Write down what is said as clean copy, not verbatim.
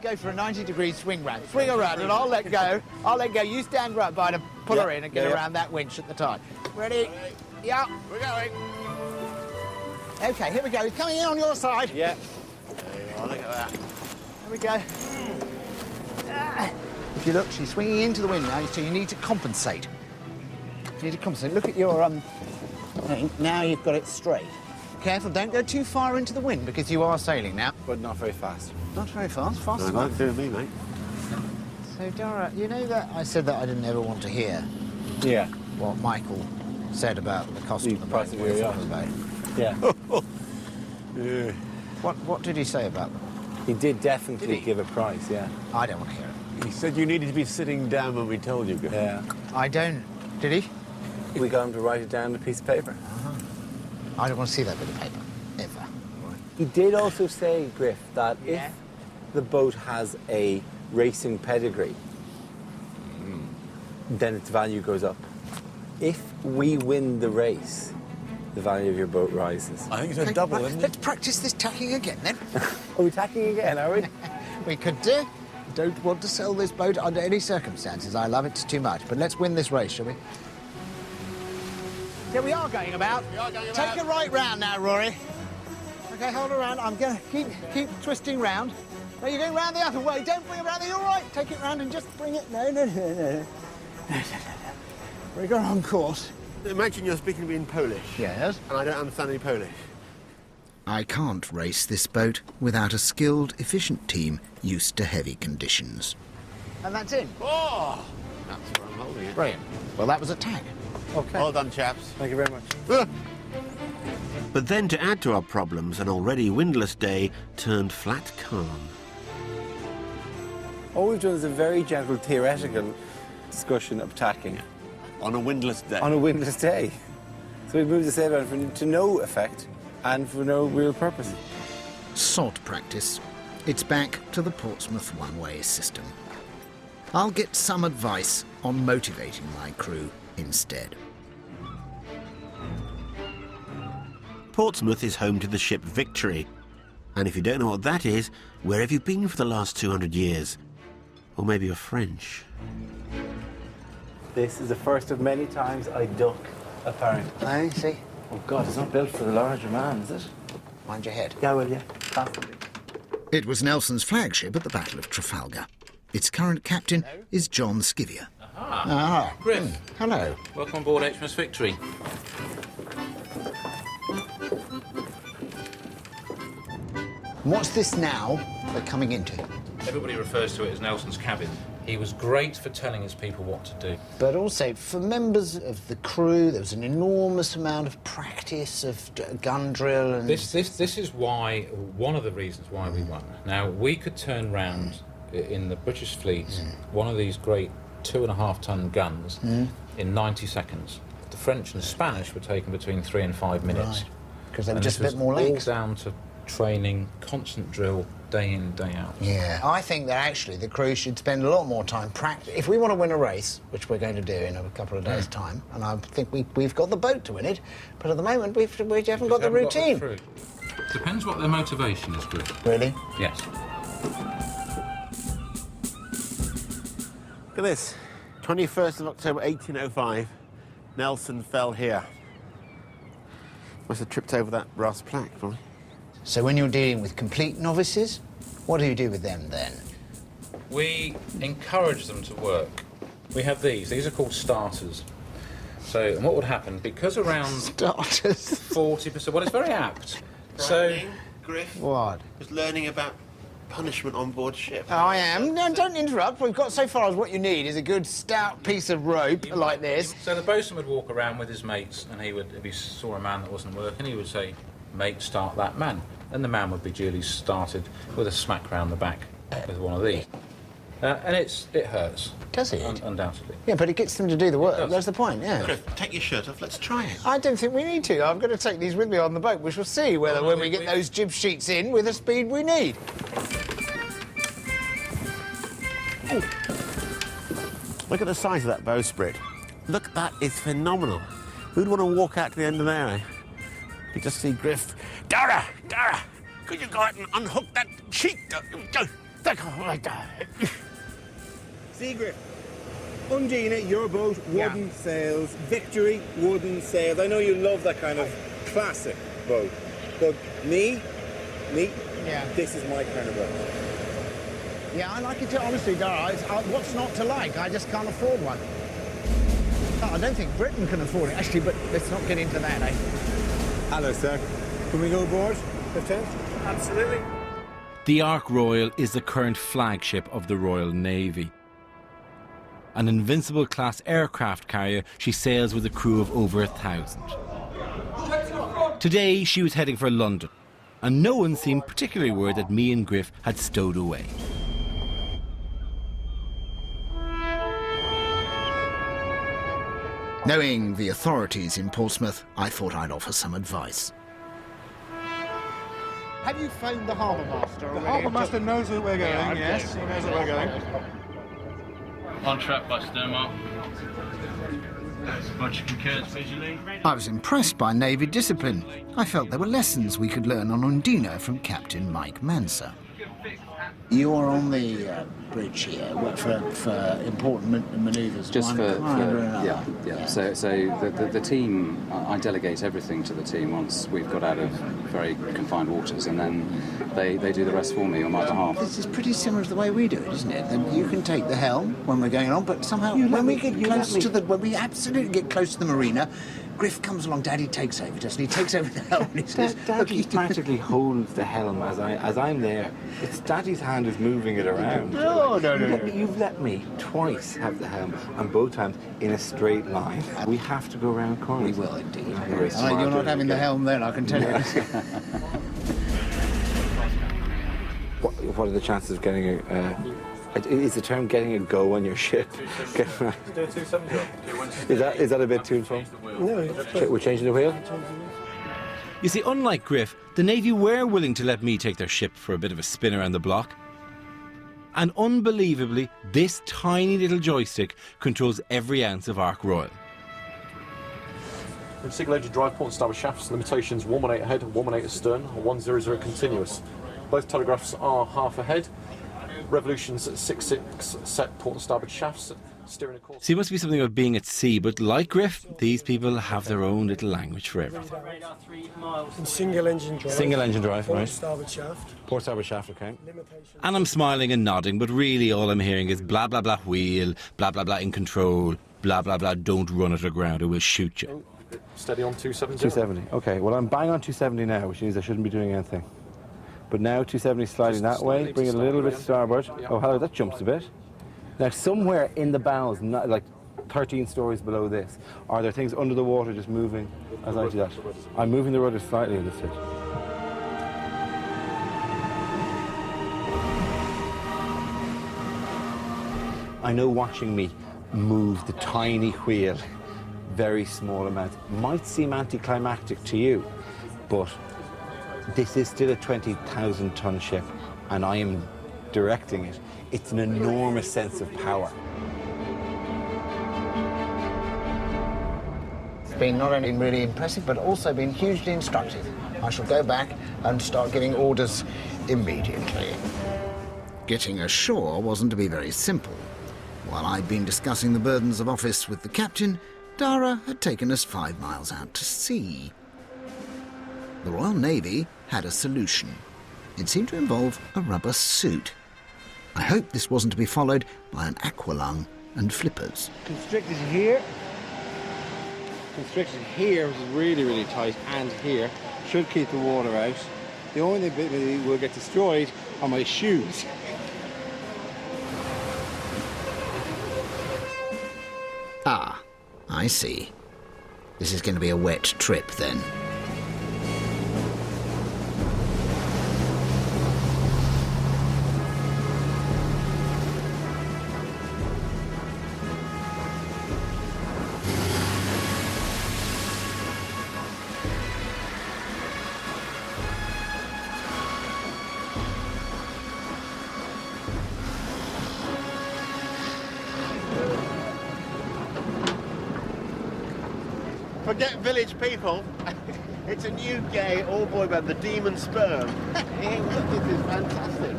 go for a 90-degree swing round. Swing around and I'll let go. I'll let go. You stand right by to pull her in and get around that winch at the time. Ready? Yeah. We're going. Okay, here we go. He's coming in on your side. Yeah. Oh, look at that. There we go. If you look, she's swinging into the wind now, so you need to compensate. You need to compensate. Look at your thing. Now you've got it straight. Careful, don't go too far into the wind because you are sailing now. But not very fast. Not very fast. Fast No, enough. not doing me, mate. So, Dara, you know that I said that I didn't ever want to hear Yeah. what Michael said about the cost of the price boat. of your yacht. Yeah. Yeah. What did he say about them? He did definitely Did he? give a price, yeah. I don't want to hear it. He said you needed to be sitting down when we told you. Yeah. I don't. Did he? We got him to write it down on a piece of paper. I don't want to see that bit of paper. Ever. He did also say, Griff, that Yeah. if the boat has a racing pedigree, then its value goes up. If we win the race, the value of your boat rises. I think it's a double, isn't it? Let's practice this tacking again, then. Are we tacking again, are we? We could do. Don't want to sell this boat under any circumstances. I love it too much. But let's win this race, shall we? Yeah, we are going about. We are going about. Take a right round now, Rory. Okay, hold around. I'm going to keep twisting round. No, you're going round the other way. Don't bring it round. You're right. Take it round and just bring it. No. We got on course. Imagine you're speaking to me in Polish. Yes. And I don't understand any Polish. I can't race this boat without a skilled, efficient team used to heavy conditions. And that's in. Oh! That's where I'm holding it. Brilliant. Well, that was a tag. Okay. Well done, chaps. Thank you very much. But then, to add to our problems, an already windless day turned flat calm. All we've done is a very gentle theoretical discussion of tacking On a windless day. on a windless day. So we moved the sail around to no effect and for no real purpose. Sod practice. It's back to the Portsmouth one-way system. I'll get some advice on motivating my crew instead. Portsmouth is home to the ship Victory. And if you don't know what that is, where have you been for the last 200 years? Or maybe you're French. This is the first of many times I duck a parent. I see. Oh God, it's not built for the larger man, is it? Mind your head. Yeah, well, yeah. Definitely. It was Nelson's flagship at the Battle of Trafalgar. Its current captain is John Skivier. Ah. Griff, Hello. welcome on board HMS Victory. What's this now we're coming into? Everybody refers to it as Nelson's cabin. He was great for telling his people what to do. But also, for members of the crew, there was an enormous amount of practice of gun drill and... This is why, one of the reasons why we won. Now, we could turn round in the British fleet one of these great 2.5-ton guns in 90 seconds. The French and Spanish were taken between 3 and 5 minutes. Because they were And just a this bit more was legs. all down to training, constant drill, day in, day out. Yeah, I think that actually the crew should spend a lot more time practice. If we want to win a race, which we're going to do in a couple of days' time, and I think we've got the boat to win it, but at the moment we haven't got the routine. Depends what their motivation is, Griff. Really? Yes. Look at this. 21st of October, 1805. Nelson fell here. Must have tripped over that brass plaque, probably. So when you're dealing with complete novices, what do you do with them then? We encourage them to work. We have these are called starters. So, and what would happen, because around Starters. 40%, well, it's very apt. So, Griff What? was learning about punishment on board ship. Oh, I am. No, don't interrupt. We've got so far as what you need is a good stout piece of rope like this. So the bosun would walk around with his mates, and he would, if he saw a man that wasn't working, he would say, "Mate, start that man." And the man would be duly started with a smack round the back with one of these. And it hurts. Does it? Undoubtedly. Yeah, but it gets them to do the work. does. That's the point, yeah. Griff, take your shirt off. Let's try it. I don't think we need to. I'm going to take these with me on the boat. We shall see whether, Oh, no, when we we- get we- those jib sheets in with the speed we need. Look at the size of that bowsprit. Look, that is phenomenal. Who'd want to walk out to the end of there, eh? You just see Griff. Dara! Dara! Could you go out and unhook that sheet? See, Griff. Undina, your boat, wooden sails. Victory, wooden sails. I know you love that kind of classic boat. But me, this is my kind of boat. Yeah, I like it too, honestly, Dara. What's not to like? I just can't afford one. I don't think Britain can afford it, actually, but let's not get into that, eh? Hello, sir. Can we go aboard, Lieutenant? Absolutely. The Ark Royal is the current flagship of the Royal Navy. An Invincible-class aircraft carrier, she sails with a crew of over 1,000. Today, she was heading for London, and no one seemed particularly worried that me and Griff had stowed away. Knowing the authorities in Portsmouth, I thought I'd offer some advice. Have you phoned the harbour master already? The harbour master knows where we're going, yes. He knows where we're going. On track by Sternmark. Roger concurs visually. I was impressed by Navy discipline. I felt there were lessons we could learn on Undina from Captain Mike Manser. You're on the bridge here for important manoeuvres. Just yeah. So the team, I delegate everything to the team once we've got out of very confined waters, and then they do the rest for me on my behalf. This is pretty similar to the way we do it, isn't it? That you can take the helm when we're going on, but somehow when we absolutely get close to the marina, Griff comes along, Daddy takes over, doesn't he? He takes over the helm. And he says, Daddy practically holds the helm as I'm there. It's Daddy's hand is moving it around. No. You've let me twice have the helm, and both times in a straight line. We have to go around corners. We will indeed. You're not having the helm then, I can tell you. What are the chances of getting is the term getting a go on your ship? Is that a bit too far? No. We're changing the wheel? You see, unlike Griff, the Navy were willing to let me take their ship for a bit of a spin around the block. And unbelievably, this tiny little joystick controls every ounce of Ark Royal. Single engine drive, port and starboard shafts, limitations 118 ahead, 118 astern, 100 continuous. Both telegraphs are half ahead. Revolutions at 66 set port and starboard shafts. Steering a course. See, it must be something about being at sea, but like Griff, these people have their own little language for everything. And single engine drive. Single engine drive, right. Port starboard shaft. Port starboard shaft, okay. And I'm smiling and nodding, but really all I'm hearing is blah blah blah wheel, blah blah blah in control, blah blah blah don't run it aground or we'll shoot you. Steady on 270. 270, okay. Well, I'm bang on 270 now, which means I shouldn't be doing anything. But now 270 sliding that way, bring it a little bit starboard. Oh, hello, that jumps a bit. Now, somewhere in the bows, not like 13 stories below this, are there things under the water just moving as I do that? I'm moving the rudder slightly in this bit. I know watching me move the tiny wheel, very small amounts, might seem anticlimactic to you, but this is still a 20,000 ton ship, and I am directing it. It's an enormous sense of power. It's been not only really impressive, but also been hugely instructive. I shall go back and start giving orders immediately. Getting ashore wasn't to be very simple. While I'd been discussing the burdens of office with the captain, Dara had taken us 5 miles out to sea. The Royal Navy had a solution. It seemed to involve a rubber suit. I hoped this wasn't to be followed by an aqualung and flippers. Constricted here. Constricted here, which is really, really tight, and here. Should keep the water out. The only bit that will get destroyed are my shoes. Ah, I see. This is going to be a wet trip then. Forget village people. It's a new gay all boy band, the Demon Sperm. Hey, look, this is fantastic.